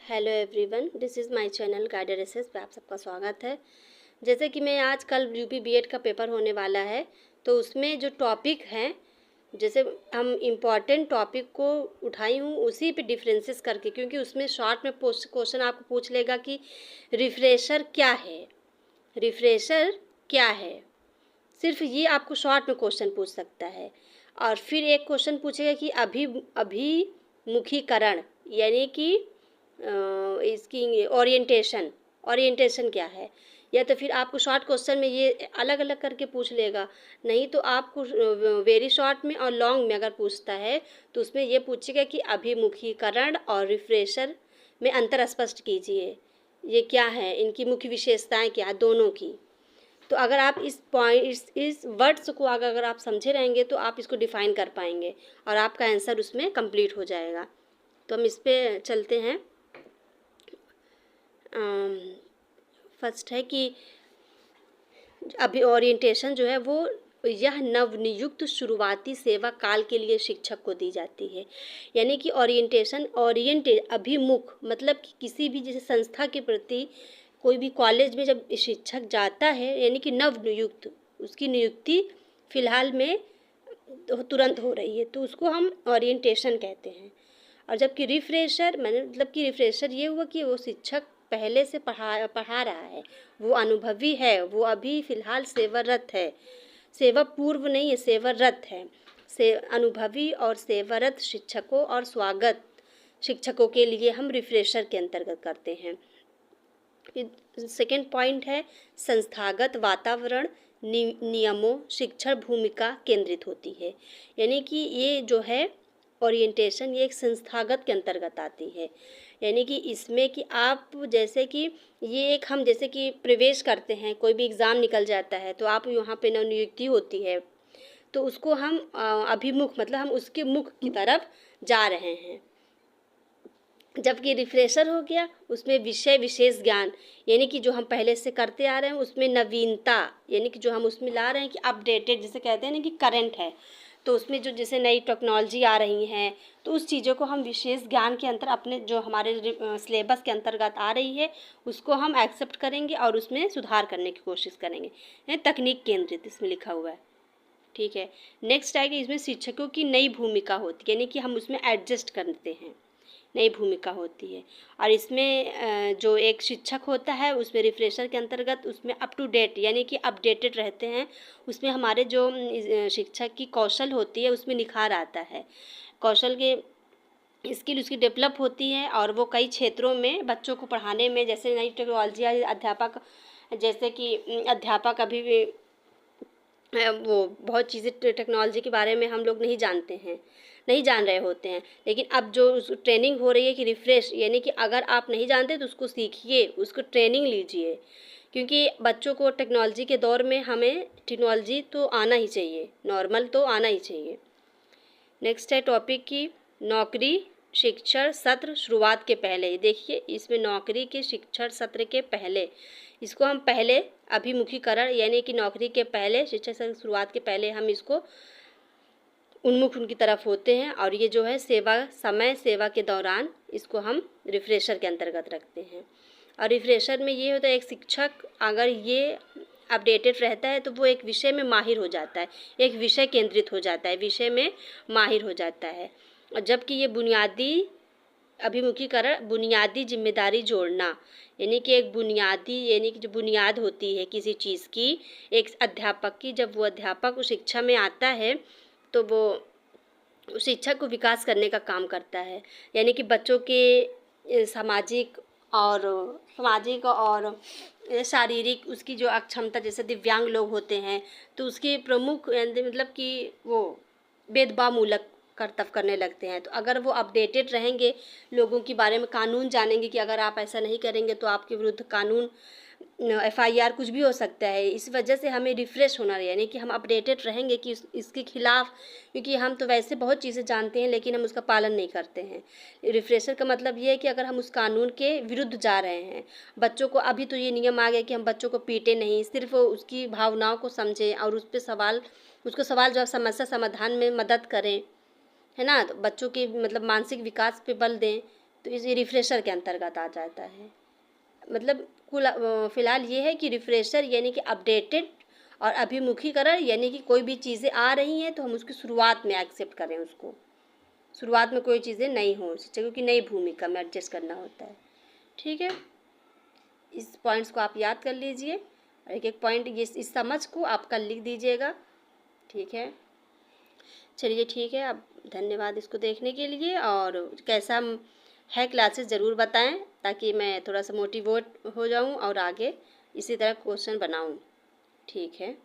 Hello everyone, this is my channel guided access पे आप सबका स्वागत है। जैसे कि मैं आज कल यूपी बीएड का पेपर होने वाला है, तो उसमें जो टॉपिक हैं, जैसे हम इम्पॉर्टेंट टॉपिक को उठाई हूँ उसी पे डिफरेंसेस करके, क्योंकि उसमें शॉर्ट में क्वेश्चन आपको पूछ लेगा कि रिफ्रेशर क्या है, रिफ्रेशर क्या है। सिर्फ ये आपको शॉर्ट में क्वेश्चन पूछ सकता है। और फिर एक क्वेश्चन पूछेगा कि अभिमुखीकरण यानी कि इसकी ओरिएंटेशन क्या है। या तो फिर आपको शॉर्ट क्वेश्चन में ये अलग अलग करके पूछ लेगा, नहीं तो आपको वेरी शॉर्ट में और लॉन्ग में अगर पूछता है तो उसमें ये पूछेगा कि अभिमुखीकरण और रिफ्रेशर में अंतर स्पष्ट कीजिए, ये क्या है, इनकी मुख्य विशेषताएं क्या दोनों की। तो अगर आप इस वर्ड्स को अगर आप समझे रहेंगे तो आप इसको डिफ़ाइन कर पाएंगे और आपका आंसर उसमें कंप्लीट हो जाएगा। तो हम इस पे चलते हैं। फर्स्ट है कि अभी ओरिएंटेशन जो है वो यह नवनियुक्त शुरुआती सेवा काल के लिए शिक्षक को दी जाती है। यानी कि अभिमुख मतलब कि किसी भी जैसे संस्था के प्रति कोई भी कॉलेज में जब शिक्षक जाता है, यानी कि नवनियुक्त, उसकी नियुक्ति फ़िलहाल में तुरंत हो रही है, तो उसको हम ओरिएंटेशन कहते हैं। और जबकि रिफ्रेशर मतलब कि रिफ्रेशर ये हुआ कि वो शिक्षक पहले से पढ़ा रहा है, वो अनुभवी है, वो अभी फ़िलहाल सेवारत है, सेवा पूर्व नहीं है, सेवारत है। से अनुभवी और सेवारत शिक्षकों और स्वागत शिक्षकों के लिए हम रिफ्रेशर के अंतर्गत करते हैं। सेकेंड पॉइंट है संस्थागत वातावरण नियमों शिक्षण भूमिका केंद्रित होती है। यानी कि ये जो है ओरिएंटेशन, ये एक संस्थागत के अंतर्गत आती है। यानी कि इसमें कि आप जैसे कि ये एक हम जैसे कि प्रवेश करते हैं, कोई भी एग्ज़ाम निकल जाता है तो आप यहाँ पे नवनियुक्ति होती है, तो उसको हम अभिमुख मतलब हम उसके मुख की तरफ जा रहे हैं। जबकि रिफ्रेशर हो गया, उसमें विषय विशेष ज्ञान, यानी कि जो हम पहले से करते आ रहे हैं उसमें नवीनता, यानी कि जो हम उसमें ला रहे हैं कि अपडेटेड जिसे कहते हैं ना कि करंट है, तो उसमें जो जैसे नई टेक्नोलॉजी आ रही हैं तो उस चीज़ों को हम विशेष ज्ञान के अंतर अपने जो हमारे सिलेबस के अंतर्गत आ रही है उसको हम एक्सेप्ट करेंगे और उसमें सुधार करने की कोशिश करेंगे। तकनीक केंद्रित इसमें लिखा हुआ है, ठीक है। नेक्स्ट आएगा, इसमें शिक्षकों की नई भूमिका होती है, यानी कि हम उसमें एडजस्ट करते हैं, नई भूमिका होती है। और इसमें जो एक शिक्षक होता है उसमें रिफ्रेशर के अंतर्गत उसमें अप टू डेट यानी कि अपडेटेड रहते हैं, उसमें हमारे जो शिक्षक की कौशल होती है उसमें निखार आता है, कौशल के स्किल उसकी डेवलप होती है और वो कई क्षेत्रों में बच्चों को पढ़ाने में, जैसे नई टेक्नोलॉजी अध्यापक, जैसे कि अध्यापक अभी भी वो बहुत चीज़ें टेक्नोलॉजी के बारे में हम लोग नहीं जानते हैं, नहीं जान रहे होते हैं, लेकिन अब जो ट्रेनिंग हो रही है कि रिफ्रेश, यानी कि अगर आप नहीं जानते तो उसको सीखिए, उसको ट्रेनिंग लीजिए, क्योंकि बच्चों को टेक्नोलॉजी के दौर में हमें टेक्नोलॉजी तो आना ही चाहिए, नॉर्मल तो आना ही चाहिए। नेक्स्ट है टॉपिक की नौकरी शिक्षण सत्र शुरुआत के पहले। देखिए इसमें नौकरी के शिक्षण सत्र के पहले, इसको हम पहले अभिमुखीकरण यानी कि नौकरी के पहले, शिक्षा सत्र शुरुआत के पहले हम इसको उन्मुख उनकी तरफ होते हैं। और ये जो है सेवा के दौरान, इसको हम रिफ्रेशर के अंतर्गत रखते हैं। और रिफ्रेशर में ये होता है एक शिक्षक अगर ये अपडेटेड रहता है तो वो एक विषय में माहिर हो जाता है, एक विषय केंद्रित हो जाता है, विषय में माहिर हो जाता है। और जबकि ये बुनियादी अभिमुखीकरण बुनियादी जिम्मेदारी जोड़ना, यानी कि एक बुनियादी यानी कि जो बुनियाद होती है किसी चीज़ की, एक अध्यापक की, जब वो अध्यापक उस शिक्षा में आता है तो वो उस शिक्षा को विकास करने का काम करता है। यानी कि बच्चों के सामाजिक और शारीरिक उसकी जो अक्षमता, जैसे दिव्यांग लोग होते हैं तो उसके प्रमुख मतलब कि वो भेदभाव मूलक कर्तव्य करने लगते हैं। तो अगर वो अपडेटेड रहेंगे, लोगों के बारे में कानून जानेंगे कि अगर आप ऐसा नहीं करेंगे तो आपके विरुद्ध कानून FIR कुछ भी हो सकता है। इस वजह से हमें रिफ़्रेश होना है, यानी कि हम अपडेटेड रहेंगे कि इसके खिलाफ, क्योंकि हम तो वैसे बहुत चीज़ें जानते हैं लेकिन हम उसका पालन नहीं करते हैं। रिफ़्रेशर का मतलब ये है कि अगर हम उस कानून के विरुद्ध जा रहे हैं, बच्चों को अभी तो ये नियम आ गया कि हम बच्चों को पीटे नहीं, सिर्फ उसकी भावनाओं को समझें और उस पर उसको सवाल जवाब समस्या समाधान में मदद करें, है ना। तो बच्चों के मतलब मानसिक विकास पे बल दें, तो इस रिफ्रेशर के अंतर्गत आ जाता है। मतलब कुल फ़िलहाल ये है कि रिफ्रेशर यानी कि अपडेटेड, और अभिमुखीकरण यानी कि कोई भी चीज़ें आ रही हैं तो हम उसकी शुरुआत में एक्सेप्ट करें उसको। शुरुआत में कोई चीज़ें नई हों उससे, क्योंकि नई भूमिका में एडजस्ट करना होता है। ठीक है, इस पॉइंट्स को आप याद कर लीजिए और एक एक पॉइंट ये इस समझ को आप कल लिख दीजिएगा। ठीक है, चलिए ठीक है, अब धन्यवाद इसको देखने के लिए, और कैसा है क्लासेस ज़रूर बताएं ताकि मैं थोड़ा सा मोटिवेट हो जाऊं और आगे इसी तरह क्वेश्चन बनाऊं। ठीक है।